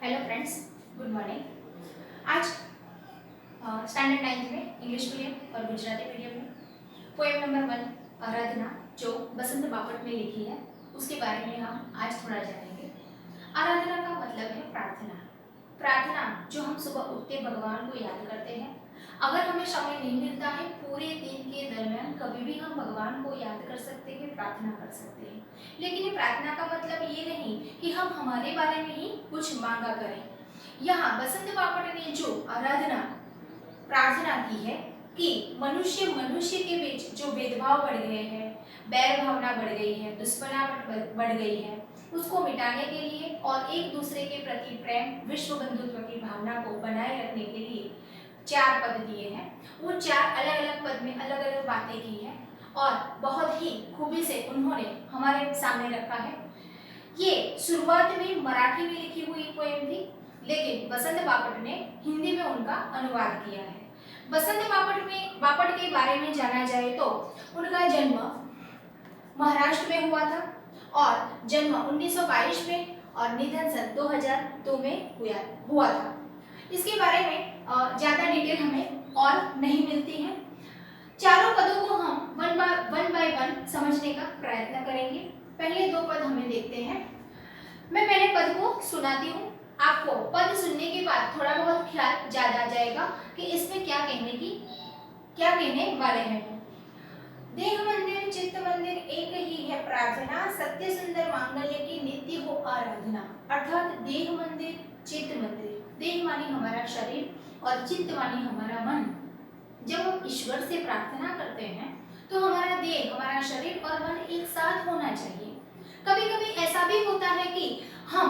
Hello friends, good morning. आज standard 9th में English medium और गुजराती मीडियम में पोएम नंबर 1 आराधना जो बसंत बापट ने लिखी है उसके बारे में हम आज थोड़ा जानेंगे। आराधना का मतलब है प्रार्थना। प्रार्थना जो हम सुबह उठते भगवान को याद करते हैं। अगर हमें समय नहीं मिलता है पूरे दिन के दरमियान कभी भी हम भगवान को याद कर सकते हैं, प्रार्थना कर सकते हैं। लेकिन ये प्रार्थना का मतलब ये नहीं कि हम हमारे बारे में ही कुछ मांगा करें। यहाँ बसंत बापट ने जो आराधना प्रार्थना की है कि मनुष्य मनुष्य के बीच जो भेदभाव बढ़ गए हैं, बैर भावना बढ़ गई है, दुश्मनाहट बढ़ गई है, उसको मिटाने के लिए और एक दूसरे के प्रति प्रेम, विश्व बंधुत्व की भावना को बनाए रखने के लिए 4 पद दिए हैं। वो 4 अलग अलग पद में अलग अलग बातें की हैं और बहुत ही खूबी से उन्होंने हमारे सामने रखा है। ये शुरुआत में मराठी में लिखी हुई पोएम थी, लेकिन बसंत बापट ने हिंदी में उनका अनुवाद किया है। बसंत बापट के बारे में जाना जाए तो उनका जन्म महाराष्ट्र में हुआ था और जन्म 1922 में और निधन सन 2002 में हुआ था। इसके बारे में ज़्यादा डिटेल हमें और नहीं मिलती है। चारों पदों को हम वन बाय वन समझने का प्रयत्न करेंगे। पहले 2 पद हमें देखते हैं। मैं पहले पद को सुनाती हूँ, आपको पद सुनने के बाद थोड़ा बहुत ख्याल ज्यादा आ जाएगा कि इसमें क्या कहने वाले हैं। देह मंदिर चित्त मंदिर एक ही है प्रार्थना, सत्य सुंदर मांगल्य की नित्य हो आराधना। अर्थात देह मंदिर चित्त मंदिर, देह मानी हमारा शरीर और चित्त मानी हमारा मन। जब हम ईश्वर से प्रार्थना करते हैं तो हमारा देह, हमारा शरीर और मन एक साथ होना चाहिए। कभी कभी ऐसा भी होता है कि हम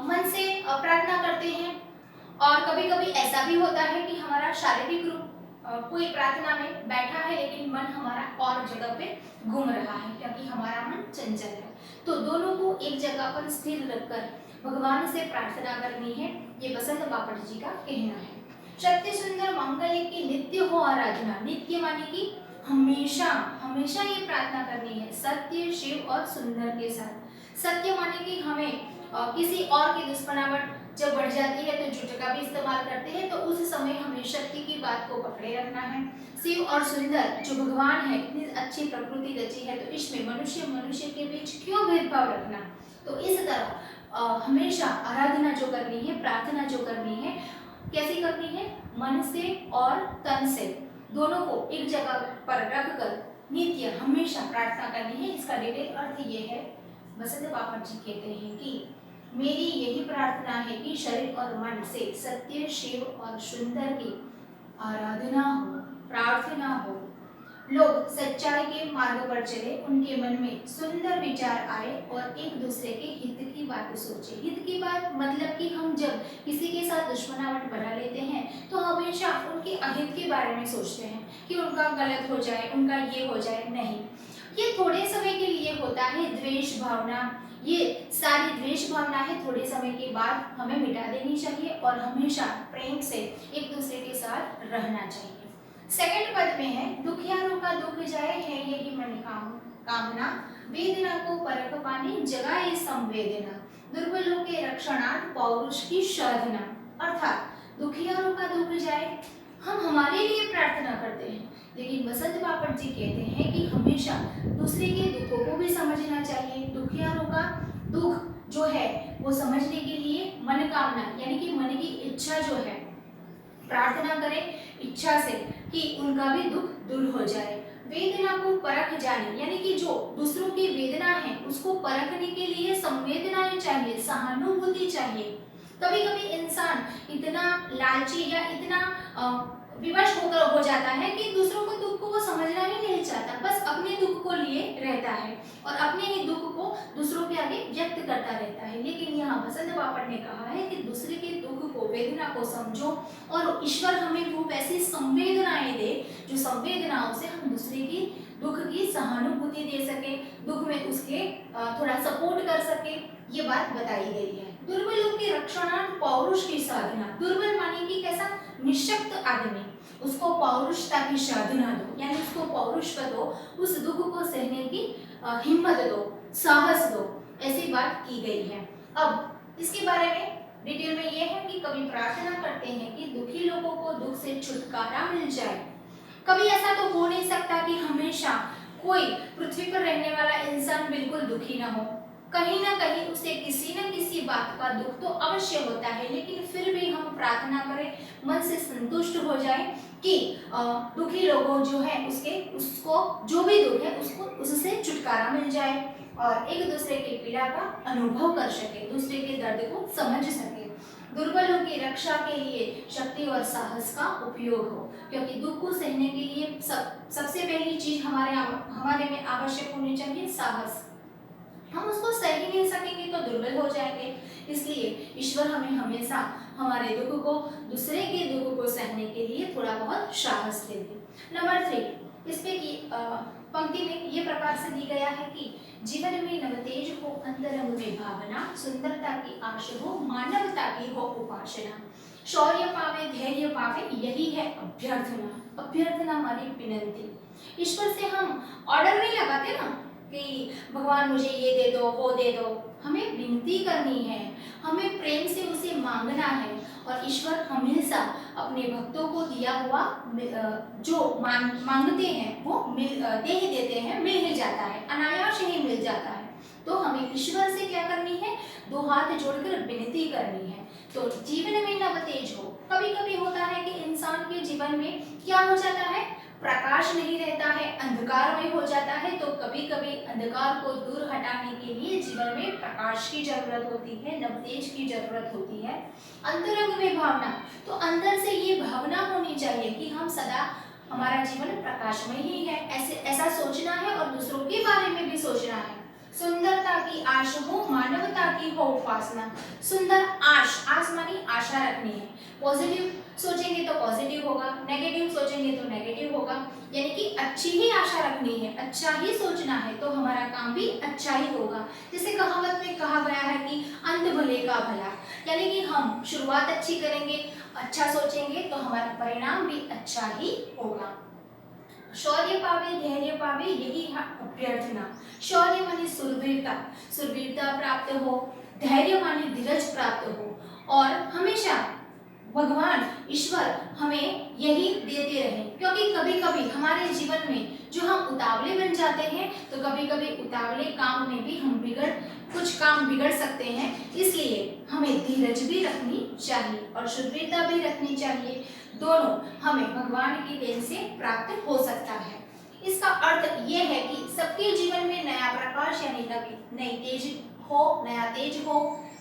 मन से प्रार्थना करते हैं और कभी कभी ऐसा भी होता है कि हमारा शारीरिक रूप कोई प्रार्थना में बैठा है लेकिन मन हमारा और जगह पे घूम रहा है क्योंकि हमारा मन चंचल है। तो दोनों को एक जगह पर स्थिर रखकर भगवान से प्रार्थना करनी है, ये बसंत बापट जी का कहना है। सत्य सुंदर मांगल्य की नित्य हो आराधना। नित्य माने कि हमेशा हमेशा ये प्रार्थना करनी है सत्य शिव और सुंदर के साथ। सत्य माने कि हमें किसी और की दुश्मनावट जब बढ़ जाती है तो झूठ का भी इस्तेमाल करते हैं, तो उस समय हमें शक्ति की बात को पकड़े रखना है। शिव और सुंदर जो भगवान है, इतनी अच्छी प्रकृति रची है तो इसमें मनुष्य मनुष्य के बीच क्यों भेदभाव रखना। तो इस तरह हमेशा आराधना जो करनी है, प्रार्थना जो करनी है, कैसी करनी है, मन से और तन से दोनों को एक जगह पर रखकर नित्य हमेशा प्रार्थना करनी है। इसका डिटेल अर्थ ये है, बसंत बापट जी कहते हैं कि मेरी यही प्रार्थना है कि शरीर और मन से सत्य शिव और सुंदर की आराधना हो, प्रार्थना हो, लोग सच्चाई के मार्ग पर चले, उनके मन में सुंदर विचार आए और एक दूसरे के हित की बात सोचे। हित की बात मतलब कि हम जब किसी के साथ दुश्मनावट बढ़ा लेते हैं तो हमेशा उनके अहित के बारे में सोचते हैं कि उनका गलत हो जाए, उनका ये हो जाए। नहीं, ये थोड़े समय के लिए होता है। द्वेष भावना, ये सारी द्वेष भावना है, थोड़े समय के बाद हमें मिटा देनी चाहिए और हमेशा प्रेम से एक दूसरे के साथ रहना चाहिए। सेकंड पद में है, दुखियारों का दुख जाए है यही मन कामना, वेदना को परख पानी जगाए संवेदना, दुर्बलों के रक्षणार्थ पौरुष की साधना। अर्थात दुखियारों का दुख जाए, हम हमारे लिए प्रार्थना करते हैं, लेकिन बसंत बापट जी कहते हैं कि हमेशा दूसरे के दुखों को भी समझना चाहिए। दुखियारों का दुख जो है वो समझने के लिए मनोकामना यानी कि मन की इच्छा जो है, प्रार्थना करें इच्छा से कि उनका भी दुख दूर हो जाए। वेदना को परख जाने यानी कि जो दूसरों की वेदना है उसको परखने के लिए संवेदनाएं चाहिए, सहानुभूति चाहिए। कभी कभी इंसान इतना लालची या इतना विवश होकर हो जाता है कि दूसरों को दुख को वो समझना ही नहीं चाहता, बस अपने दुख को लिए रहता है और अपने ही दुख को दूसरों के आगे व्यक्त करता रहता है। लेकिन यहाँ बसंत बापट ने कहा है कि दूसरे के दुख को, वेदना को समझो और ईश्वर हमें वो ऐसी संवेदनाएं दे जो संवेदनाओं से हम दूसरे की दुख की सहानुभूति दे सके, दुख में उसके थोड़ा सपोर्ट कर सके, ये बात बताई गई है। दुर्बलों के रक्षणार्थ पौरुष की साधना। दुर्बल माने कि कैसा, निशक्त आदमी, उसको पौरुषता की साधना दो यानी उसको पौरुषता दो, उस दुख को सहने की हिम्मत दो, साहस दो, ऐसी बात की गई है। अब इसके बारे में डिटेल में ये है कि कभी प्रार्थना करते हैं कि दुखी लोगों को दुख से छुटकारा मिल जाए। कभी ऐसा तो हो नहीं सकता कि हमेशा कोई पृथ्वी पर रहने वाला इंसान बिल्कुल दुखी ना हो। कहीं ना कहीं उसे किसी न किसी बात का दुख तो अवश्य होता है, लेकिन फिर भी हम प्रार्थना करें, मन से संतुष्ट हो जाए कि दुखी लोगों जो है उसको जो भी दुख है उसको उससे छुटकारा मिल जाए और एक दूसरे की पीड़ा का अनुभव कर सके, दूसरे के दर्द को समझ सके। दुर्बलों की रक्षा के लिए शक्ति और साहस का उपयोग हो, क्योंकि दुख को सहने के लिए सबसे पहली चीज हमारे में आवश्यक होनी चाहिए साहस। हम उसको सह ही नहीं सकेंगे तो दुर्बल हो जाएंगे। इसलिए ईश्वर हमें हमेशा हमारे दुख को, दूसरे के दुख को सहने के लिए थोड़ा बहुत साहस देते। नंबर 3, इस पे की पंक्ति में ये प्रकार से दी गया है कि जीवन में नवतेज हो, अंतरंग में भावना, सुंदरता की आश हो, मानवता की हो उपासना, शौर्य पावे, धैर्य पावे, यही है अभ्यर्थना। अभ्यर्थना माने विनती। ईश्वर से हम ऑर्डर नहीं लगाते ना कि भगवान मुझे ये दे दो, वो दे दो। हमें विनती करनी है, हमें प्रेम से उसे मांगना है और ईश्वर हमेशा अपने भक्तों को दिया हुआ जो मांगते हैं वो दे ही देते हैं, मिल ही जाता है, अनायास ही मिल जाता है। तो हमें ईश्वर से क्या करनी है? 2 हाथ जोड़कर विनती करनी है। तो जीवन में नवतेज हो। कभी कभी होता है कि इंसान के जीवन में क्या हो जाता है, प्रकाश नहीं रहता है, अंधकार में हो जाता है। तो कभी कभी अंधकार को दूर हटाने के लिए जीवन में प्रकाश की जरूरत होती है, नवतेज की जरूरत होती है। अंतरंग में भावना, तो अंदर से ये भावना होनी चाहिए कि हम सदा हमारा जीवन प्रकाशमय ही है, ऐसा सोचना है और दूसरों के बारे में भी सोचना है। सुंदरता की आश हो, मानवता की हो उपासना। सुंदर आश मानी आशा रखनी है। पॉजिटिव सोचेंगे तो पॉजिटिव होगा, नेगेटिव सोचेंगे तो नेगेटिव होगा। यानी कि अच्छी ही आशा रखनी है, अच्छा ही सोचना है तो हमारा काम भी अच्छा ही होगा। जैसे कहावत में कहा गया है कि अंत भले का भला, यानी कि हम शुरुआत अच्छी करेंगे, अच्छा सोचेंगे तो हमारा परिणाम भी अच्छा ही होगा। शौर्य पावे, धैर्य पावे, यही है अभ्यर्थना। शौर्य माने सुरवीरता, सुरवीरता प्राप्त हो, धैर्य माने धीरज प्राप्त हो और हमेशा भगवान ईश्वर हमें यही देते रहे। क्योंकि कभी कभी हमारे जीवन में जो हम उतावले बन जाते हैं तो कभी कभी उतावले काम में भी हम कुछ काम बिगड़ सकते हैं। इसलिए हमें धीरज भी रखनी चाहिए और शुद्धता भी रखनी चाहिए। दोनों हमें भगवान की देन से प्राप्त हो सकता है। इसका अर्थ ये है कि सबके जीवन में नया प्रकाश यानी नई तेज हो, नया तेज हो,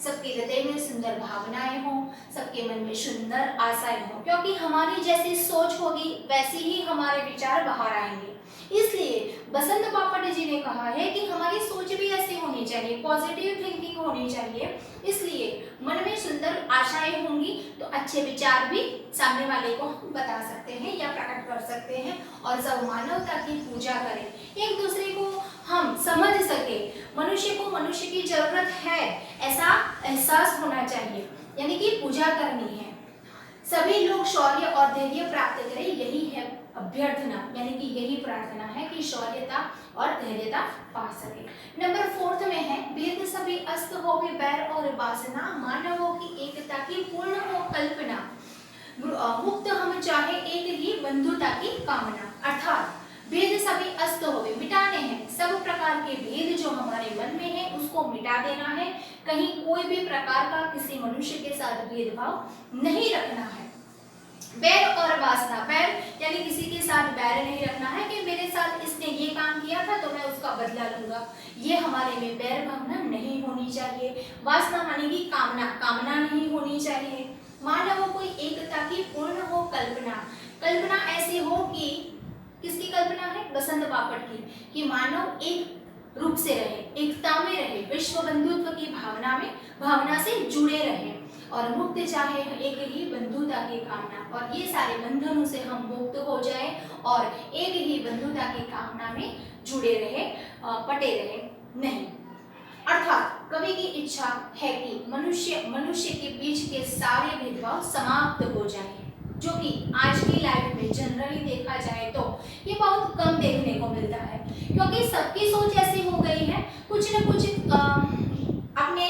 सबके हृदय में सुंदर भावनाएं हो, सबके मन में सुंदर आशाएं हो। क्योंकि हमारी जैसी सोच होगी वैसे ही हमारे विचार बाहर आएंगे। इसलिए बसंत बापट जी ने कहा है कि हमारी सोच भी ऐसी होनी चाहिए, पॉजिटिव थिंकिंग होनी चाहिए। इसलिए मन में सुंदर आशाएं होंगी तो अच्छे विचार भी सामने वाले को बता सकते हैं या प्रकट कर सकते हैं और सब मानवता की पूजा करें, एक दूसरे को हम समझ सके। मनुष्य को मनुष्य की जरूरत है ऐसा एहसास होना चाहिए, यानी कि पूजा करनी है। सभी लोग शौर्य और धैर्य प्राप्त करें, यही है अभ्यर्थना, यानी कि यही प्रार्थना है कि शौर्यता और धैर्यता पा सके। नंबर 4 में है वेद सभी अस्त हो भी बैर और वासना, मानवों की एकता की पूर्ण हो कल्पना, मुक्त हम चाहे एक ही बंधुता की कामना। अर्थात भेद सभी अस्त हो गए, मिटाने हैं सब प्रकार के भेद जो हमारे मन में है उसको मिटा देना है। कहीं कोई भी प्रकार का किसी मनुष्य के साथ भेदभाव नहीं रखना है। बैर और वासना, बैर यानी किसी के साथ बैर नहीं रखना है कि मेरे साथ इसने ये काम किया था तो मैं उसका बदला लूंगा, ये हमारे में बैर भावना नहीं होनी चाहिए। वासना माने कि कामना नहीं होनी चाहिए। मानवों को एकता की पूर्ण हो कल्पना, कल्पना ऐसी हो कि किसकी कल्पना है? बसंत बापट की, कि मानव एक रूप से रहे, एकता में रहे, विश्व बंधुत्व की भावना से जुड़े रहे और मुक्त चाहे एक ही बंधुता की कामना, और ये सारे बंधनों से हम मुक्त हो जाए और एक ही बंधुता की कामना में जुड़े रहे, पटे रहे नहीं। अर्थात कवि की इच्छा है कि मनुष्य के बीच के सारे भेदभाव समाप्त हो जाए, जो कि आज की लाइफ में जनरली देखा जाए तो ये बहुत कम देखने को मिलता है। क्योंकि सबकी सोच ऐसी हो गई है, कुछ न कुछ अपने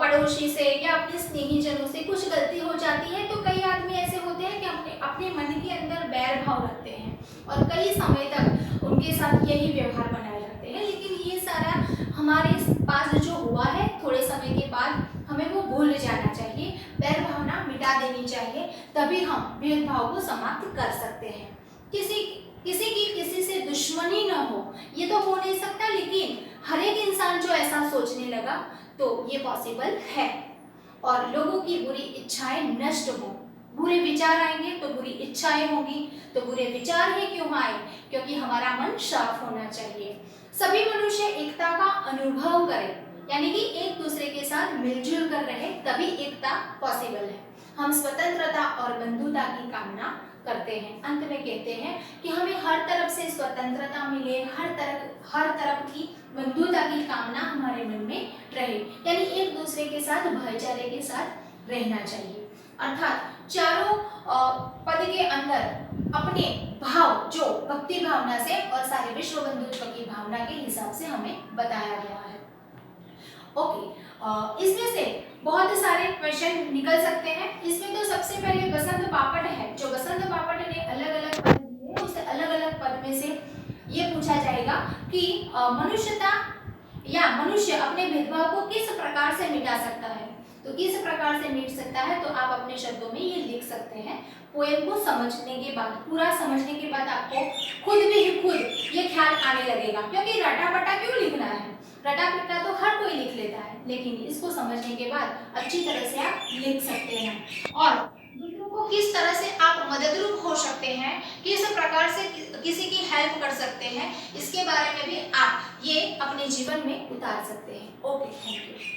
पड़ोसी से या अपने स्नेहीजनों से कुछ गलती हो जाती है तो कई आदमी ऐसे होते हैं कि अपने अपने मन के अंदर बैर भाव रखते हैं और कई समय तक उनके साथ यही व्यवहार बनाए रखते हैं। लेकिन ये सारा हमारे पास जो हुआ है थोड़े समय के बाद हमें वो भूल जाना चाहिए, बैर भावना मिटा देनी चाहिए, तभी हम भेदभाव को समाप्त कर सकते हैं। किसी की किसी से दुश्मनी न हो ये तो हो नहीं सकता, लेकिन हर एक इंसान जो ऐसा सोचने लगा तो ये पॉसिबल है। और लोगों की बुरी इच्छाएं नष्ट हो, बुरे विचार आएंगे तो बुरी इच्छाएं होंगी, तो बुरे विचार ही क्यों आए, क्योंकि हमारा मन साफ होना चाहिए। सभी मनुष्य एकता का अनुभव करें, यानी कि एक दूसरे के साथ मिलजुल कर रहे, तभी एकता पॉसिबल है। हम स्वतंत्रता और बंधुता की कामना करते हैं। अंत में कहते हैं कि हमें हर तरफ से स्वतंत्रता मिले, हर तरफ की बंधुता की कामना हमारे मन में रहे, यानी एक दूसरे के साथ भाईचारे के साथ रहना चाहिए। अर्थात चारों पद के अंदर अपने भाव जो भक्ति भावना से और सारे विश्व बंधुत्व की भावना के हिसाब से हमें बताया गया है। ओके, इसमें से बहुत सारे क्वेश्चन निकल सकते हैं। इसमें तो सबसे पहले बसंत बापट है, जो बसंत बापट ने अलग अलग पद दिए, उस अलग अलग पद में से ये पूछा जाएगा कि मनुष्यता या मनुष्य अपने भेदभाव को किस प्रकार से मिटा सकता है। तो किस प्रकार से मिट सकता है, तो आप अपने शब्दों में ये लिख सकते हैं। पोएम को समझने के बाद, पूरा समझने के बाद आपको खुद ये ख्याल आने लगेगा, क्योंकि रटा पटा क्यों लिखना है, रटा पिटा तो हर कोई लिख लेता है, लेकिन इसको समझने के बाद अच्छी तरह से आप लिख सकते हैं। और दूसरों को किस तरह से आप मददरूप हो सकते हैं, किस प्रकार से किसी की हेल्प कर सकते हैं, इसके बारे में भी आप ये अपने जीवन में उतार सकते हैं। Okay, thank you.